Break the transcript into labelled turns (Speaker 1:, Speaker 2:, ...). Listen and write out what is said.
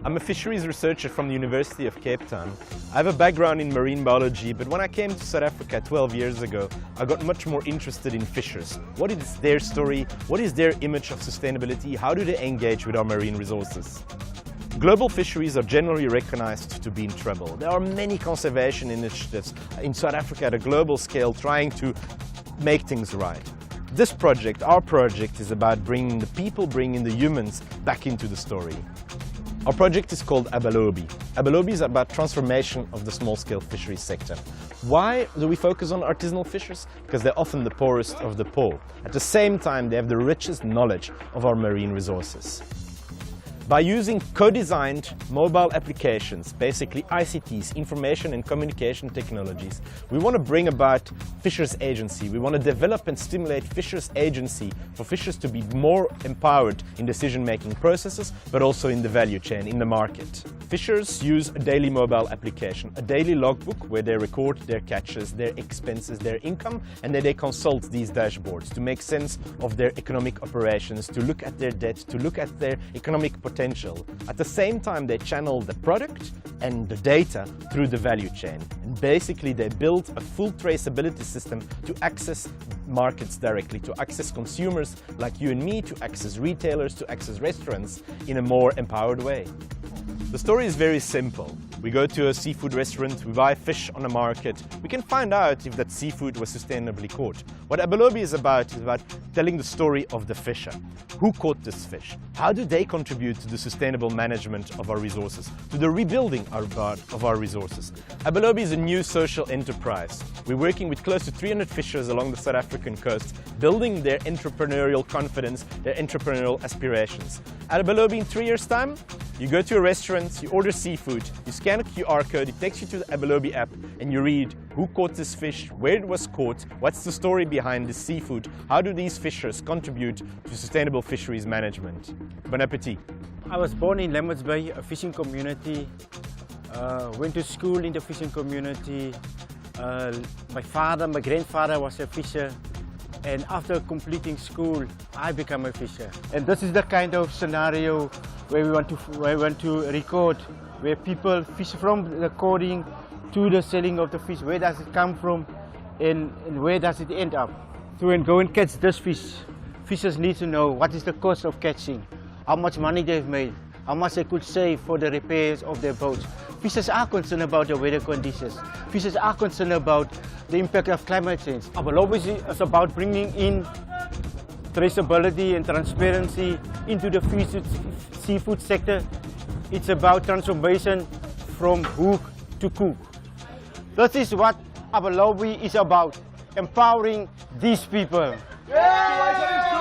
Speaker 1: I'm a fisheries researcher from the University of Cape Town. I have a background in marine biology, but when I came to South Africa 12 years ago, I got much more interested in fishers. What is their story? What is their image of sustainability? How do they engage with our marine resources? Global fisheries are generally recognized to be in trouble. There are many conservation initiatives in South Africa at a global scale trying to make things right. This project, our project, is about bringing the people, bringing the humans back into the story. Our project is called Abalobi. Abalobi is about transformation of the small-scale fisheries sector. Why do we focus on artisanal fishers? Because they're often the poorest of the poor. At the same time, they have the richest knowledge of our marine resources. By using co-designed mobile applications, basically ICTs, information and communication technologies, we want to bring about fishers agency. We want to develop and stimulate fishers agency for fishers to be more empowered in decision-making processes, but also in the value chain, in the market. Fishers use a daily mobile application, a daily logbook where they record their catches, their expenses, their income, and then they consult these dashboards to make sense of their economic operations, to look at their debt, to look at their economic potential. At the same time, they channel the product and the data through the value chain. And basically, they build a full traceability system to access markets directly, to access consumers like you and me, to access retailers, to access restaurants in a more empowered way. The story is very simple. We go to a seafood restaurant, we buy fish on the market. We can find out if that seafood was sustainably caught. What Abalobi is about telling the story of the fisher. Who caught this fish? How do they contribute to the sustainable management of our resources, to the rebuilding of our resources? Abalobi is a new social enterprise. We're working with close to 300 fishers along the South African coast, building their entrepreneurial confidence, their entrepreneurial aspirations. At Abalobi, in 3 years' time, you go to a restaurant, you order seafood, you scan a QR code, it takes you to the Abalobi app, and you read who caught this fish, where it was caught, what's the story behind this seafood, how do these fishers contribute to sustainable fisheries management. Bon appetit.
Speaker 2: I was born in Lambert's Bay, a fishing community. Went to school in the fishing community. My grandfather was a fisher. And after completing school, I became a fisher. And this is the kind of scenario where we want to record, where people fish from the coding to the selling of the fish. Where does it come from and where does it end up? To go and catch this fish, fishers need to know what is the cost of catching, how much money they've made, how much they could save for the repairs of their boats. Fishers are concerned about the weather conditions. Fishers are concerned about the impact of climate change. Abalobi is about bringing in traceability and transparency into the seafood sector. It's about transformation from hook to cook. This is what Abalobi is about, empowering these people. Yeah!